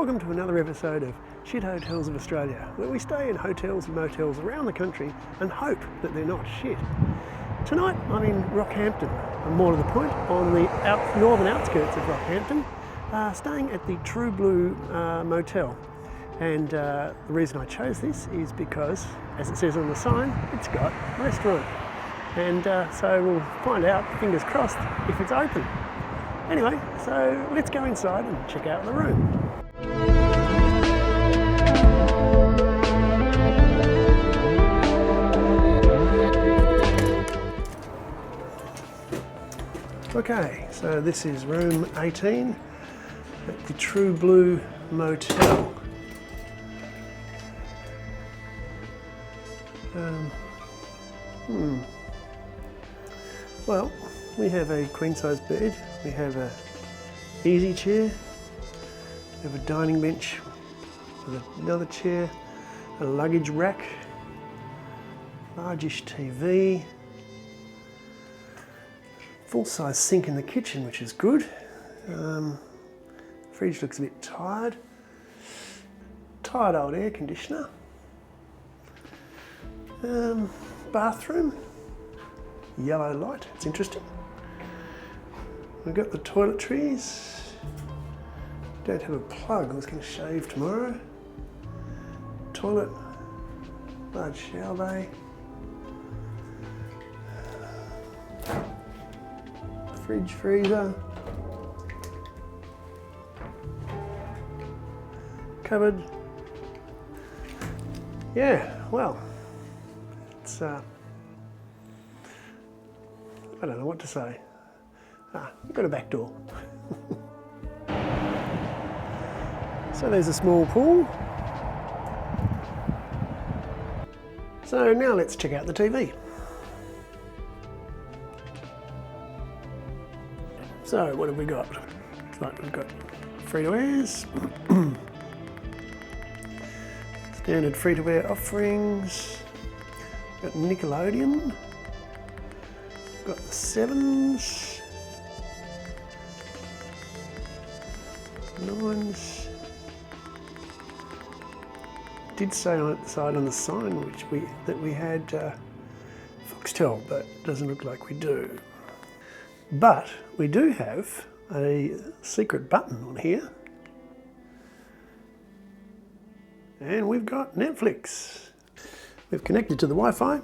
welcome to another episode of Shit Hotels of Australia, where we stay in hotels and motels around the country and hope that they're not shit. Tonight I'm in Rockhampton, and more to the point, on the northern outskirts of Rockhampton, staying at the Blue Motel. And the reason I chose this is because, as it says on the sign, it's got a restaurant. And so we'll find out, fingers crossed, if it's open. Anyway, so let's go inside and check out the room. Okay, so this is room 18 at the Blue Motel. Well, we have a queen-size bed, we have a easy chair, we have a dining bench with another chair, a luggage rack, largish TV, full-size sink in the kitchen, which is good. Fridge looks a bit tired. Tired old air conditioner. Bathroom. Yellow light, it's interesting. We've got the toiletries. Don't have a plug, I was going to shave tomorrow. Toilet, large shower bay. Fridge, freezer. Cupboard. Yeah, well, it's I don't know what to say. We've got a back door. So there's a small pool. So now let's check out the TV. So what have we got? Looks like we've got free-to-airs. Standard free-to-air offerings. Got Nickelodeon. Got the Sevens, Nines. Did say on the side on the sign that we had Foxtel, but it doesn't look like we do. But we do have a secret button on here, and we've got Netflix. We've connected to the Wi-Fi.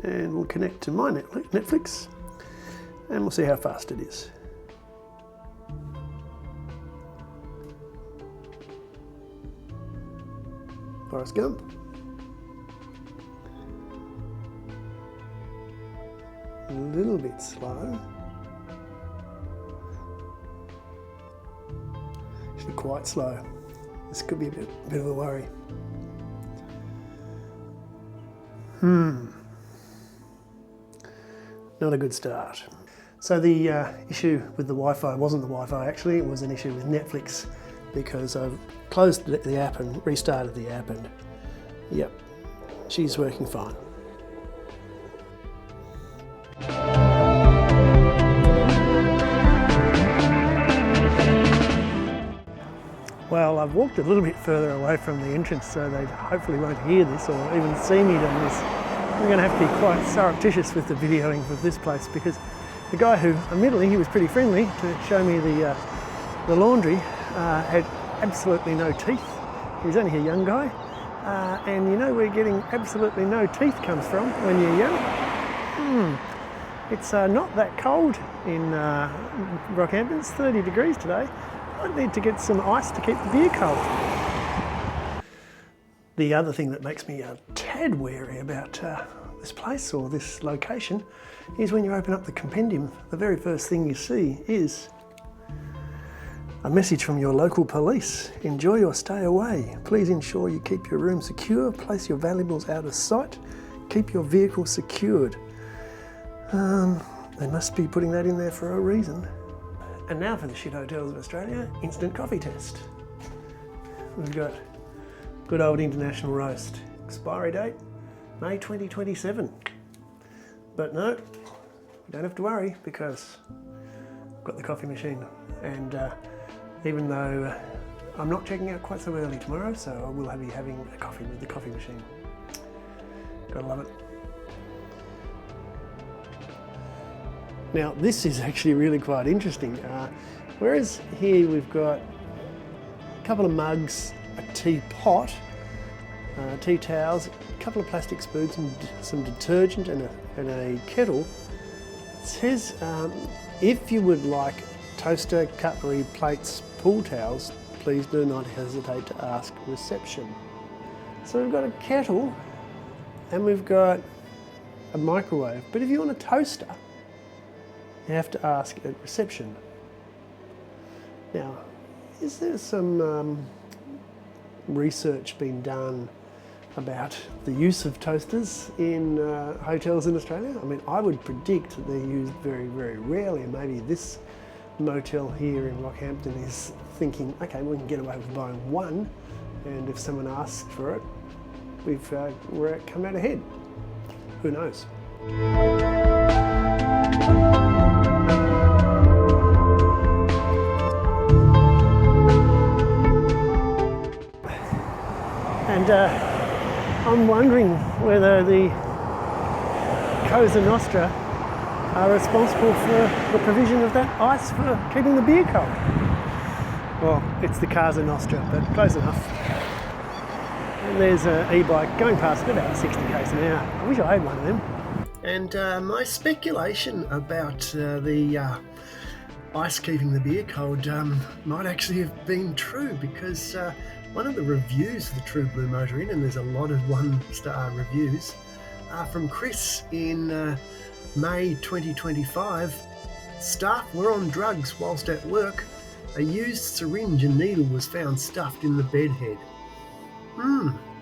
And we'll connect to my Netflix and we'll see how fast it is. Forrest Gump. A little bit slow. Actually quite slow. This could be a bit of a worry. Not a good start. So the issue with the Wi-Fi wasn't the Wi-Fi actually, it was an issue with Netflix because I've closed the app and restarted the app and yep, she's working fine. Well, I've walked a little bit further away from the entrance so they hopefully won't hear this or even see me doing this. I'm going to have to be quite surreptitious with the videoing of this place because the guy who, admittedly, he was pretty friendly to show me the laundry, had absolutely no teeth. He was only a young guy, and you know where getting absolutely no teeth comes from when you're young? It's not that cold in Rockhampton. It's 30 degrees today. I need to get some ice to keep the beer cold. The other thing that makes me a tad wary about this place or this location is when you open up the compendium, the very first thing you see is a message from your local police. Enjoy your stay away. Please ensure you keep your room secure, place your valuables out of sight, keep your vehicle secured. They must be putting that in there for a reason. And now for the Shit Hotels of Australia instant coffee test. We've got good old International Roast. Expiry date, May 2027. But no, you don't have to worry because I've got the coffee machine. And even though I'm not checking out quite so early tomorrow, so I will be having a coffee with the coffee machine. Gotta love it. Now this is actually really quite interesting. Whereas here we've got a couple of mugs, a teapot, tea towels, a couple of plastic spoons, and some detergent and a kettle. It says if you would like toaster, cutlery, plates, pool towels, please do not hesitate to ask reception. So we've got a kettle and we've got a microwave, but if you want a toaster, you have to ask at reception. Now, is there some research being done about the use of toasters in hotels in Australia? I mean, I would predict that they're used very, very rarely, and maybe this motel here in Rockhampton is thinking, okay, we can get away with buying one, and if someone asks for it, we're come out ahead. Who knows? And I'm wondering whether the Cosa Nostra are responsible for the provision of that ice for keeping the beer cold. Well, it's the Casa Nostra, but close enough. And there's an e-bike going past at about 60 k's an hour. I wish I had one of them. And my speculation about the ice keeping the beer cold might actually have been true, because one of the reviews of the True Blue Motor Inn, and there's a lot of 1-star reviews, from Chris in May 2025. Staff were on drugs whilst at work. A used syringe and needle was found stuffed in the bed head.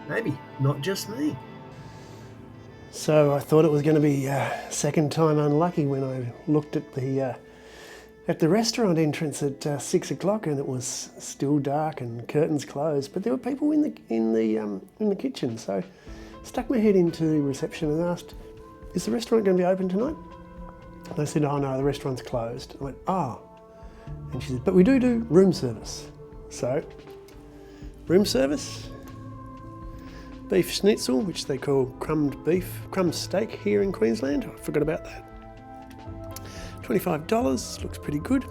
Maybe not just me. So I thought it was going to be second time unlucky when I looked at the restaurant entrance at 6 o'clock, and it was still dark and curtains closed, but there were people in the kitchen. So I stuck my head into reception and asked, "Is the restaurant going to be open tonight?" And they said, "Oh no, the restaurant's closed." I went, "Oh," and she said, "But we do room service." So room service, beef schnitzel, which they call crumb steak here in Queensland. I forgot about that. $25, looks pretty good.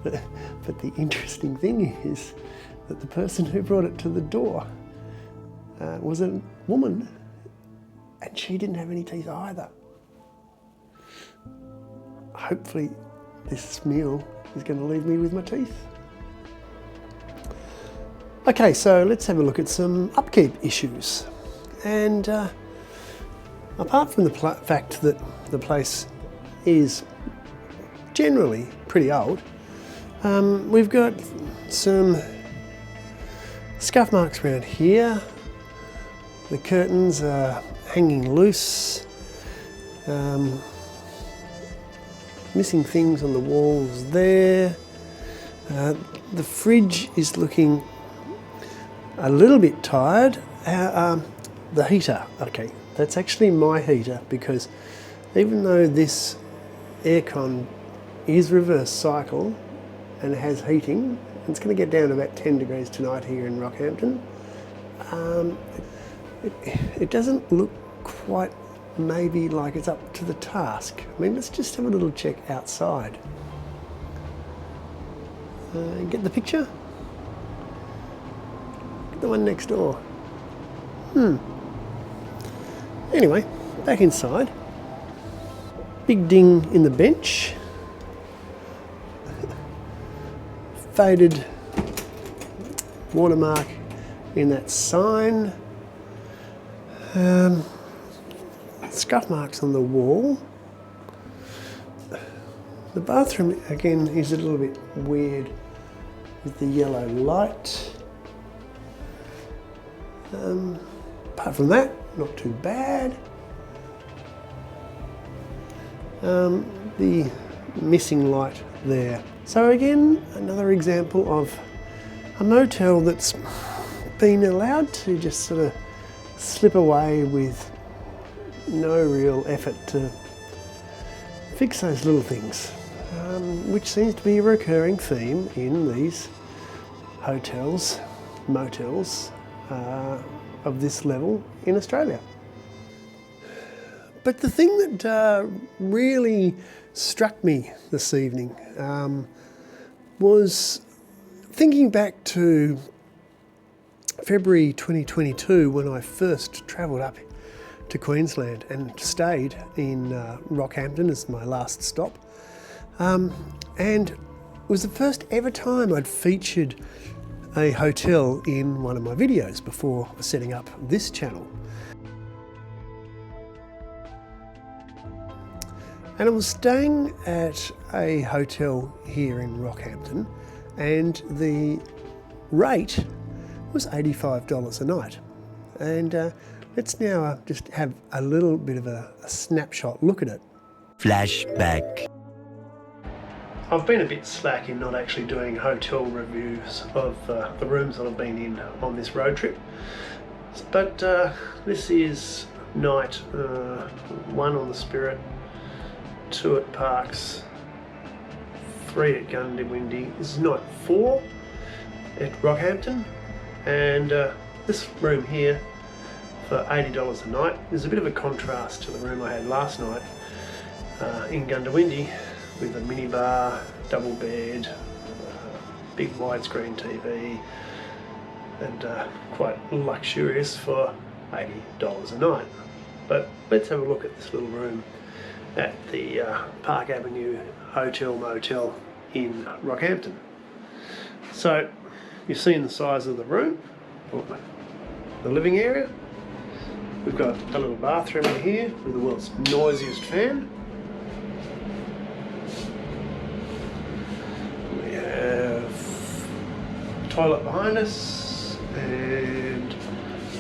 But the interesting thing is that the person who brought it to the door was a woman, and she didn't have any teeth either. Hopefully this meal is going to leave me with my teeth. Okay, so let's have a look at some upkeep issues. And apart from the fact that the place is generally pretty old, we've got some scuff marks around here. The curtains are hanging loose. Missing things on the walls there. The fridge is looking a little bit tired. The heater, okay, that's actually my heater, because even though this aircon is reverse cycle and has heating, it's going to get down to about 10 degrees tonight here in Rockhampton. It doesn't look quite maybe like it's up to the task. I mean, let's just have a little check outside. Get the picture? Get the one next door. Anyway, back inside. Big ding in the bench. Faded watermark in that sign. Scuff marks on the wall. The bathroom again is a little bit weird with the yellow light. Apart from that, not too bad. The missing light there. So again, another example of a motel that's been allowed to just sort of slip away with no real effort to fix those little things, which seems to be a recurring theme in these hotels, motels of this level in Australia. But the thing that really struck me this evening was thinking back to February 2022 when I first travelled up to Queensland and stayed in Rockhampton as my last stop. And it was the first ever time I'd featured a hotel in one of my videos before setting up this channel. And I was staying at a hotel here in Rockhampton, and the rate was $85 a night. And let's now just have a little bit of a snapshot look at it. Flashback. I've been a bit slack in not actually doing hotel reviews of the rooms that I've been in on this road trip. But this is night 1 on the Spirit, 2 at Parks, 3 at Gundawindi. This is night 4 at Rockhampton, and this room here for $80 a night is a bit of a contrast to the room I had last night in Gundawindi, with a minibar, double bed, big widescreen TV, and quite luxurious for $80 a night. But let's have a look at this little room at the Park Avenue Hotel Motel in Rockhampton. So you've seen the size of the room, the living area. We've got a little bathroom in here with the world's noisiest fan. We have a toilet behind us, and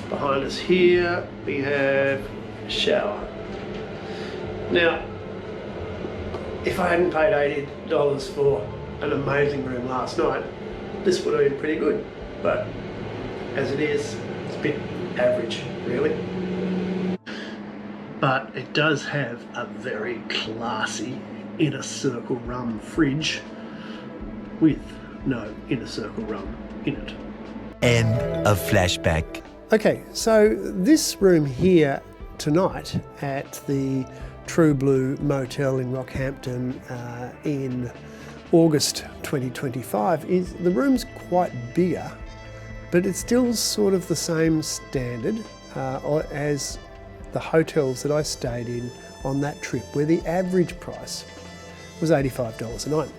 behind us here we have a shower. Now, if I hadn't paid $80 for an amazing room last night, this would have been pretty good. But as it is, it's a bit average, really. But it does have a very classy inner circle rum fridge with no inner circle rum in it. End of flashback. Okay, so this room here tonight at the True Blue Motel in Rockhampton in August 2025 is, the room's quite bigger, but it's still sort of the same standard as the hotels that I stayed in on that trip, where the average price was $85 a night.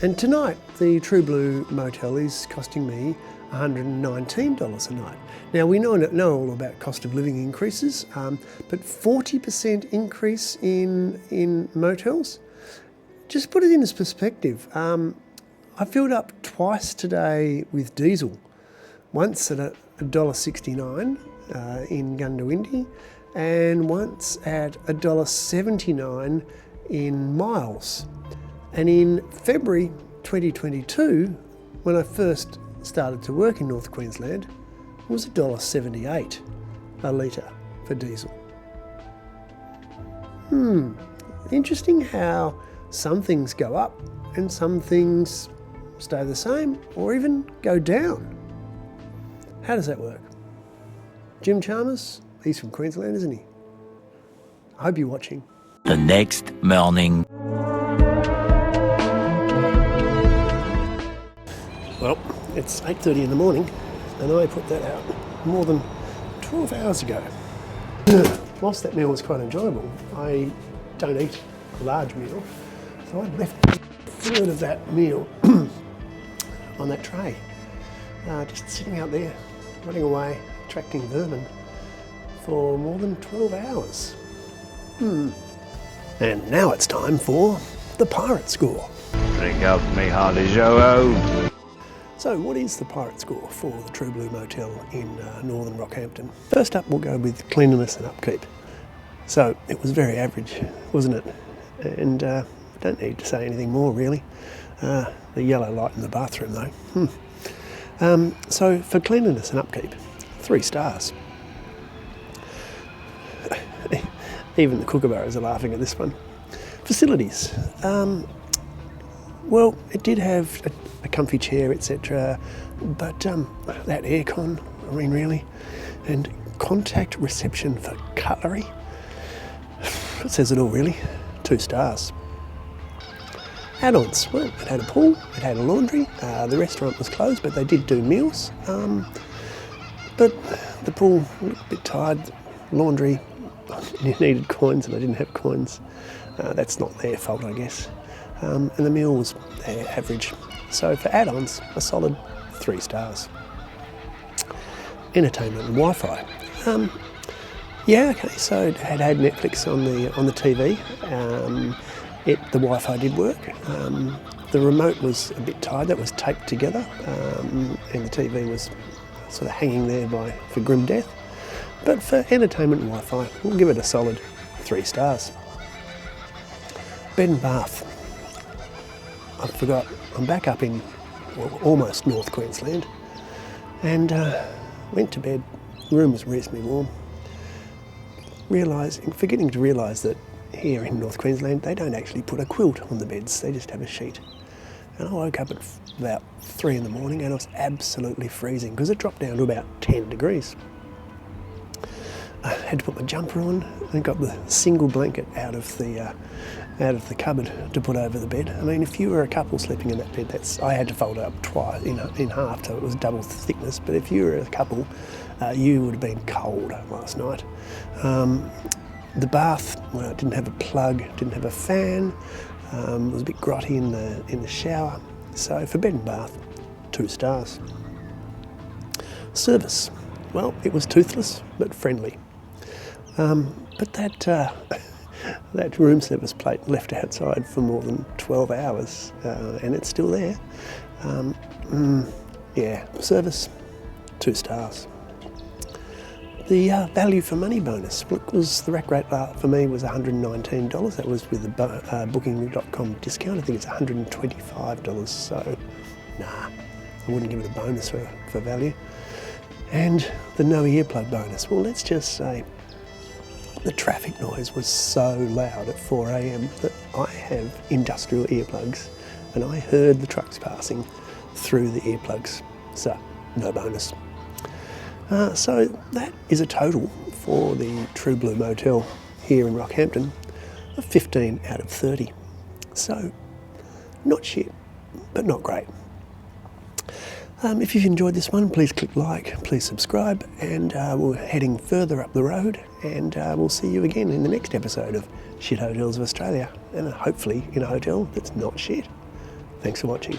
And tonight, the True Blue Motel is costing me $119 a night. Now, we know all about cost of living increases, but 40% increase in motels, just put it into perspective. I filled up twice today with diesel, once at $1.69 in Gundawindi, and once at $1.79 in Miles. And in February 2022, when I first started to work in North Queensland, it was $1.78 a litre for diesel. Interesting how some things go up and some things stay the same or even go down. How does that work? Jim Chalmers, he's from Queensland, isn't he? I hope you're watching. The next morning. Well, it's 8:30 in the morning, and I put that out more than 12 hours ago. Whilst that meal was quite enjoyable, I don't eat a large meal, so I left a third of that meal on that tray, just sitting out there, running away, attracting vermin for more than 12 hours. And now it's time for the pirate score. Drink up me hearty Joe. So what is the pirate score for the True Blue Motel in northern Rockhampton? First up, we'll go with cleanliness and upkeep. So it was very average, wasn't it? And don't need to say anything more, really. The yellow light in the bathroom, though. So for cleanliness and upkeep, 3 stars. Even the kookaburras are laughing at this one. Facilities. Well, it did have a comfy chair, etc. But that aircon, I mean, really, and contact reception for cutlery. It says it all, really. 2 stars. Add-ons. Well, it had a pool, it had a laundry. The restaurant was closed, but they did do meals. But the pool, a little bit tired. Laundry, you needed coins, and I didn't have coins. That's not their fault, I guess. And the meal was average. So for add-ons, a solid 3 stars. Entertainment and Wi-Fi. Yeah, okay. So it had Netflix on the TV. The Wi-Fi did work. The remote was a bit tired. That was taped together, and the TV was sort of hanging there for grim death. But for entertainment and Wi-Fi, we'll give it a solid 3 stars. Bed and bath. I forgot. I'm back up in almost North Queensland, and went to bed. The room was reasonably warm. Forgetting to realise that here in North Queensland they don't actually put a quilt on the beds, they just have a sheet. And I woke up at about 3 in the morning and I was absolutely freezing because it dropped down to about 10 degrees. I had to put my jumper on and got the single blanket out of the cupboard to put over the bed. I mean, if you were a couple sleeping in that bed, I had to fold it up twice in half, so it was double thickness. But if you were a couple, you would have been cold last night. The bath, well, it didn't have a plug, didn't have a fan. It was a bit grotty in the shower. So for bed and bath, 2 stars. Service, well, it was toothless but friendly. But that room service plate left outside for more than 12 hours, and it's still there. Yeah, service, 2 stars. The value for money bonus, the rack rate for me was $119. That was with the booking.com discount. I think it's $125, so nah, I wouldn't give it a bonus for value. And the no earplug bonus, well, let's just say the traffic noise was so loud at 4 a.m. that I have industrial earplugs and I heard the trucks passing through the earplugs, so no bonus. So that is a total for the True Blue Motel here in Rockhampton of 15 out of 30. So not shit, but not great. If you've enjoyed this one, please click like, please subscribe, and we're heading further up the road, and we'll see you again in the next episode of Shit Hotels of Australia, and hopefully in a hotel that's not shit. Thanks for watching.